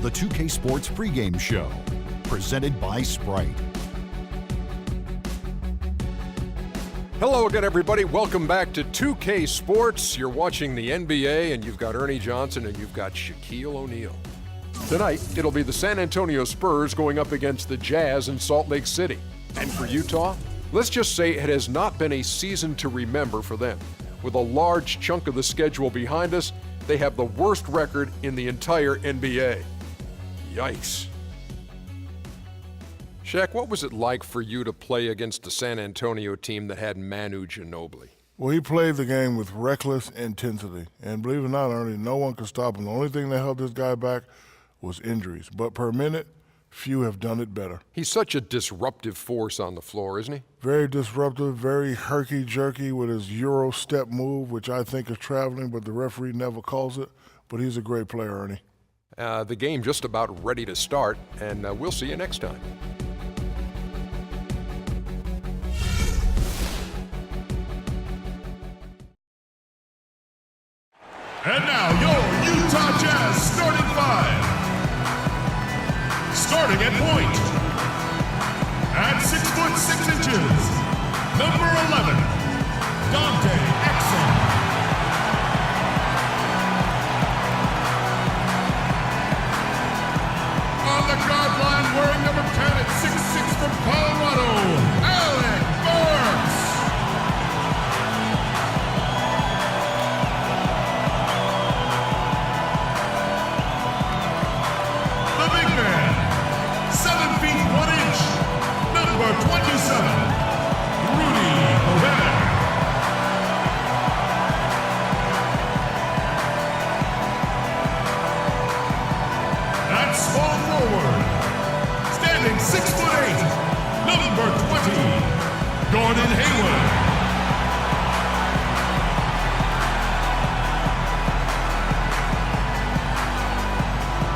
the 2K Sports pregame show, presented by Sprite. Hello again, everybody. Welcome back to 2K Sports. You're watching the NBA, and you've got Ernie Johnson and you've got Shaquille O'Neal. Tonight, it'll be the San Antonio Spurs going up against the Jazz in Salt Lake City. And for Utah, let's just say it has not been a season to remember for them. With a large chunk of the schedule behind us, they have the worst record in the entire NBA. Yikes. Shaq, what was it like for you to play against the San Antonio team that had Manu Ginobili? Well, he played the game with reckless intensity. And believe it or not, Ernie, no one could stop him. The only thing that held this guy back was injuries. But per minute, few have done it better. He's such a disruptive force on the floor, isn't he? Very disruptive, very herky-jerky with his Euro step move, which I think is traveling, but the referee never calls it. But he's a great player, Ernie. The game just about ready to start, and we'll see you next time. And now your Utah Jazz starting five. Starting at point, at 6'6", number 11, Dante Exum. On the guard line, wearing number 10 at 6'6" from Colorado, Alec Burks. The big man, 7 feet 1 inch, number 27, Rudy Gobert. At small forward, standing 6'8", number 20, Gordon Hayward.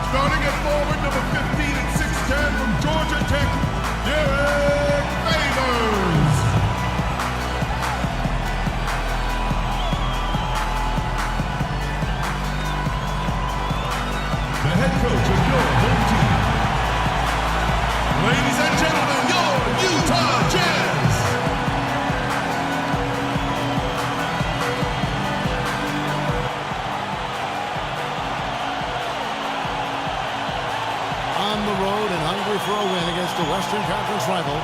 Starting at forward, number 15 and 6'10" from Georgia Tech, Derek Favors. The head coach of your home team. Ladies and gentlemen, your Utah Jazz. On the road and hungry for a win against the Western Conference rival,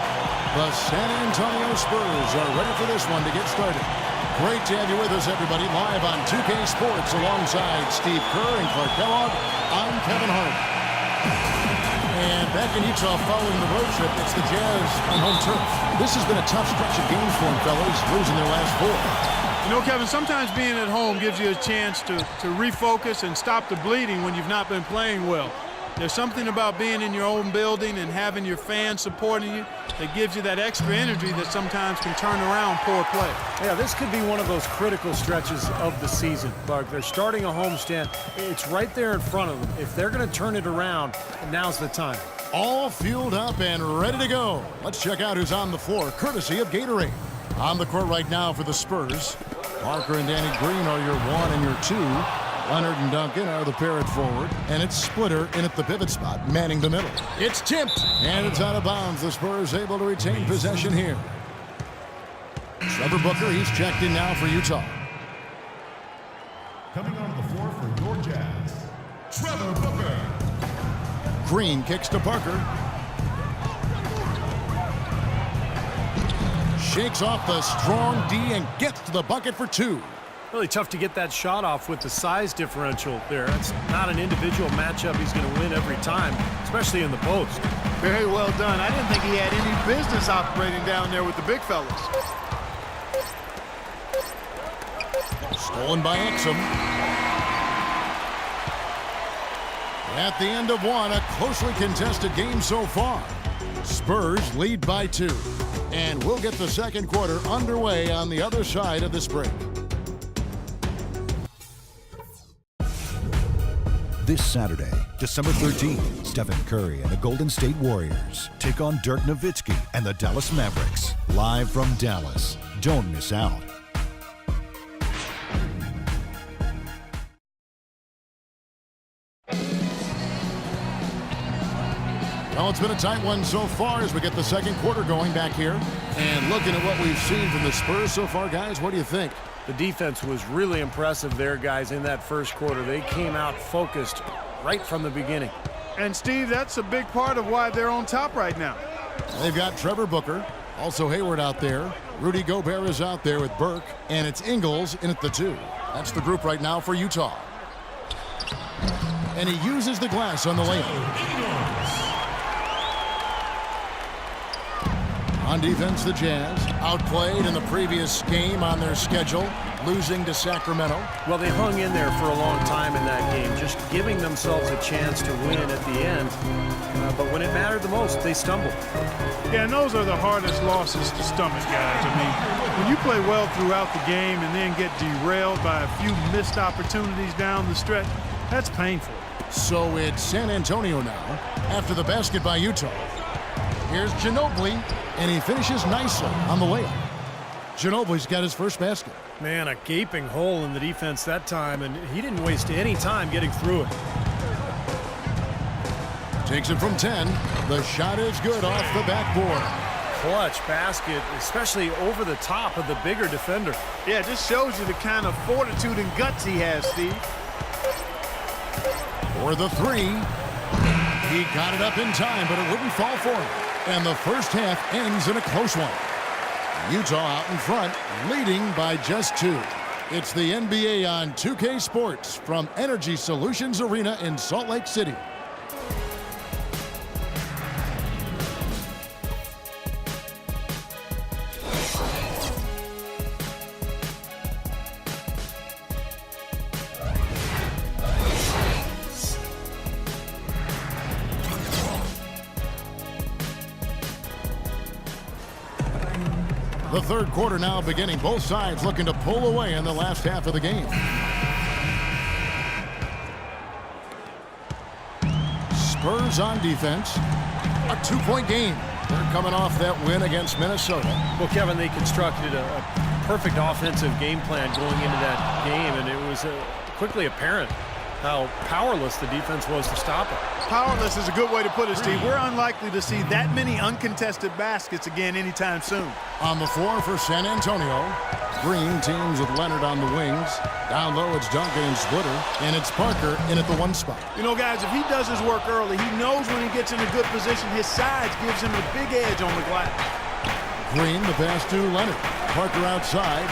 the San Antonio Spurs are ready for this one to get started. Great to have you with us, everybody, live on 2K Sports alongside Steve Kerr and Clark Kellogg. I'm Kevin Hart. And back in Utah following the road trip, it's the Jazz on home turf. This has been a tough stretch of games for them, fellas, losing their last 4. You know, Kevin, sometimes being at home gives you a chance to refocus and stop the bleeding when you've not been playing well. There's something about being in your own building and having your fans supporting you that gives you that extra energy that sometimes can turn around poor play. Yeah, this could be one of those critical stretches of the season, Clark. They're starting a homestand. It's right there in front of them. If they're going to turn it around, now's the time. All fueled up and ready to go. Let's check out who's on the floor, courtesy of Gatorade. On the court right now for the Spurs, Parker and Danny Green are your 1 and your 2. Leonard and Duncan are the pair at forward, and it's Splitter in at the pivot spot, manning the middle. It's tipped, and it's out of bounds. The Spurs able to retain possession here. Trevor Booker, he's checked in now for Utah. Coming on the floor for your Jazz, Trevor Booker. Green kicks to Parker. Shakes off the strong D and gets to the bucket for 2. Really tough to get that shot off with the size differential there. It's not an individual matchup he's going to win every time, especially in the post. Very well done. I didn't think he had any business operating down there with the big fellas. Stolen by Exum. At the end of one, a closely contested game so far. Spurs lead by 2. And we'll get the second quarter underway on the other side of this break. This Saturday, December 13th, Stephen Curry and the Golden State Warriors take on Dirk Nowitzki and the Dallas Mavericks. Live from Dallas. Don't miss out. Well, it's been a tight one so far as we get the second quarter going back here. And looking at what we've seen from the Spurs so far, guys, what do you think? The defense was really impressive there, guys, in that first quarter. They came out focused right from the beginning. And, Steve, that's a big part of why they're on top right now. They've got Trevor Booker, also Hayward out there. Rudy Gobert is out there with Burke, and it's Ingles in at the 2. That's the group right now for Utah. And he uses the glass on the layup. On defense, the Jazz outplayed in the previous game on their schedule, losing to Sacramento. Well, they hung in there for a long time in that game, just giving themselves a chance to win at the end. But when it mattered the most, they stumbled. Yeah, and those are the hardest losses to stomach, guys. I mean, when you play well throughout the game and then get derailed by a few missed opportunities down the stretch, that's painful. So it's San Antonio now after the basket by Utah. Here's Ginobili, and he finishes nicely on the layup. Ginobili's got his first basket. Man, a gaping hole in the defense that time, and he didn't waste any time getting through it. Takes it from 10. The shot is good off the backboard. Clutch basket, especially over the top of the bigger defender. Yeah, it just shows you the kind of fortitude and guts he has, Steve. For the 3. He got it up in time, but it wouldn't fall for him. And the first half ends in a close one. Utah out in front, leading by just 2. It's the NBA on 2K Sports from Energy Solutions Arena in Salt Lake City. The third quarter now beginning. Both sides looking to pull away in the last half of the game. Spurs on defense. A 2-point game. They're coming off that win against Minnesota. Well, Kevin, they constructed a perfect offensive game plan going into that game, and it was quickly apparent how powerless the defense was to stop it. Powerless is a good way to put it, Steve. We're unlikely to see that many uncontested baskets again anytime soon. On the floor for San Antonio, Green teams with Leonard on the wings. Down low, it's Duncan and Splitter, and it's Parker in at the 1 spot. You know, guys, if he does his work early, he knows when he gets in a good position, his size gives him a big edge on the glass. Green, the pass to Leonard. Parker outside.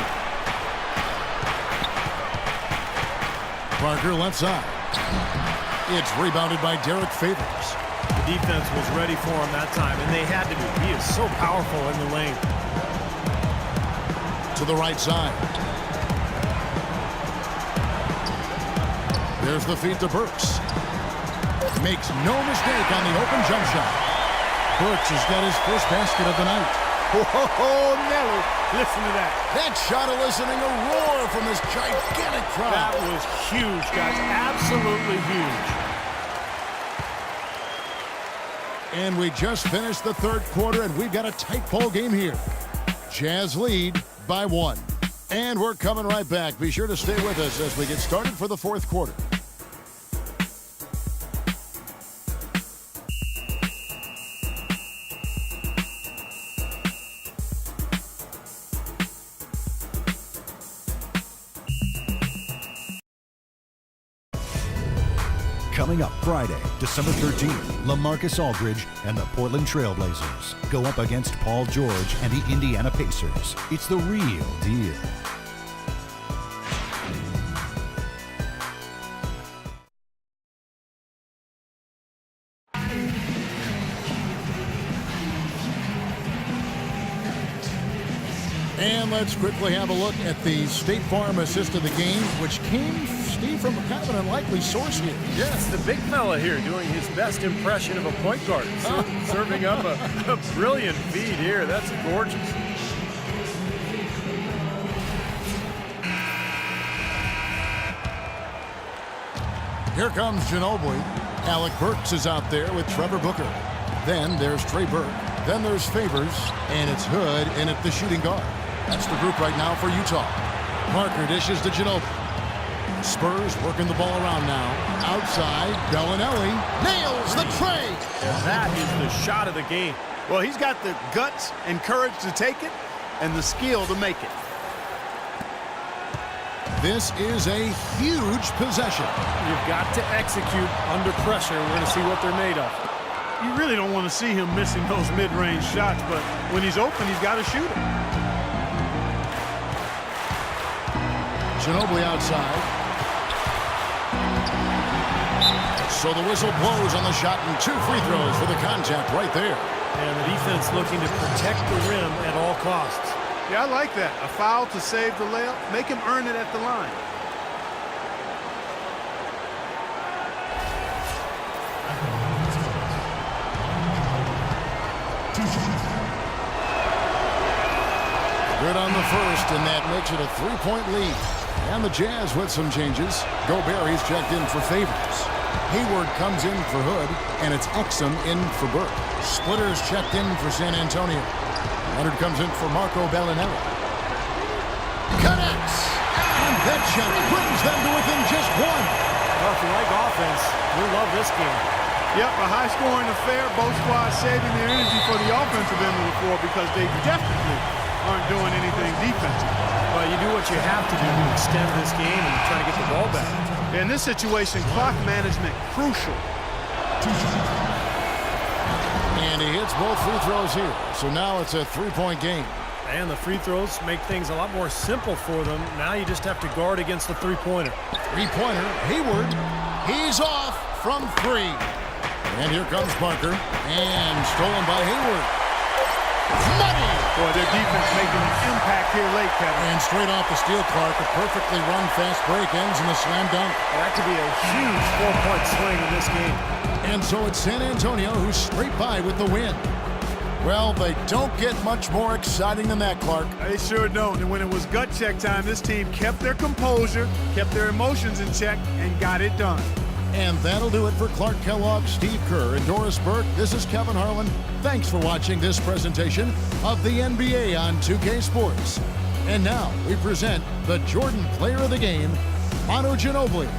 Parker left side. It's rebounded by Derek Favors. The defense was ready for him that time, and they had to be. He is so powerful in the lane. To the right side. There's the feed to Burks. Makes no mistake on the open jump shot. Burks has got his first basket of the night. Oh, Nelly, listen to that. That shot eliciting a roar from this gigantic crowd. That was huge, guys. Absolutely huge. And we just finished the third quarter, and we've got a tight ball game here. Jazz lead by 1. And we're coming right back. Be sure to stay with us as we get started for the fourth quarter. Coming up Friday, December 13th, LaMarcus Aldridge and the Portland Trail Blazers go up against Paul George and the Indiana Pacers. It's the real deal. And let's quickly have a look at the State Farm assist of the game, which came, Steve, from kind of an unlikely source here. Yes, the big fella here doing his best impression of a point guard. Serving up a brilliant feed here. That's gorgeous. Here comes Ginobili. Alec Burks is out there with Trevor Booker. Then there's Trey Burke. Then there's Favors. And it's Hood in at the shooting guard. That's the group right now for Utah. Parker dishes to Ginobili. Spurs working the ball around now. Outside, Bellinelli nails the tray. And that is the shot of the game. Well, he's got the guts and courage to take it and the skill to make it. This is a huge possession. You've got to execute under pressure. We're going to see what they're made of. You really don't want to see him missing those mid-range shots, but when he's open, he's got to shoot it. Ginobili outside. So the whistle blows on the shot and 2 free throws for the contact right there. And the defense looking to protect the rim at all costs. Yeah, I like that. A foul to save the layup. Make him earn it at the line. Good on the first, and that makes it a 3-point lead. And the Jazz with some changes. Gobert, he's checked in for Favors. Hayward comes in for Hood, and it's Exum in for Burke. Splitters checked in for San Antonio. Leonard comes in for Marco Bellinelli. Connects! And that shot brings them to within just 1. Well, if you like offense, you'll love this game. Yep, a high-scoring affair. Both squads saving their energy for the offensive end of the floor because they definitely aren't doing anything defensive. Well, you do what you have to do to extend this game and try to get the ball back. In this situation, clock management crucial. And he hits both free throws here. So now it's a 3-point game. And the free throws make things a lot more simple for them. Now you just have to guard against the three-pointer. Three-pointer, Hayward. He's off from 3. And here comes Parker. And stolen by Hayward. Money! Boy, their defense making an impact here late, Kevin. And straight off the steal, Clark, a perfectly run fast break ends in a slam dunk. That could be a huge 4-point swing in this game. And so it's San Antonio who's straight by with the win. Well, they don't get much more exciting than that, Clark. They sure don't. And when it was gut check time, this team kept their composure, kept their emotions in check, and got it done. And that'll do it for Clark Kellogg, Steve Kerr, and Doris Burke. This is Kevin Harlan. Thanks for watching this presentation of the NBA on 2K Sports. And now we present the Jordan Player of the Game, Manu Ginobili.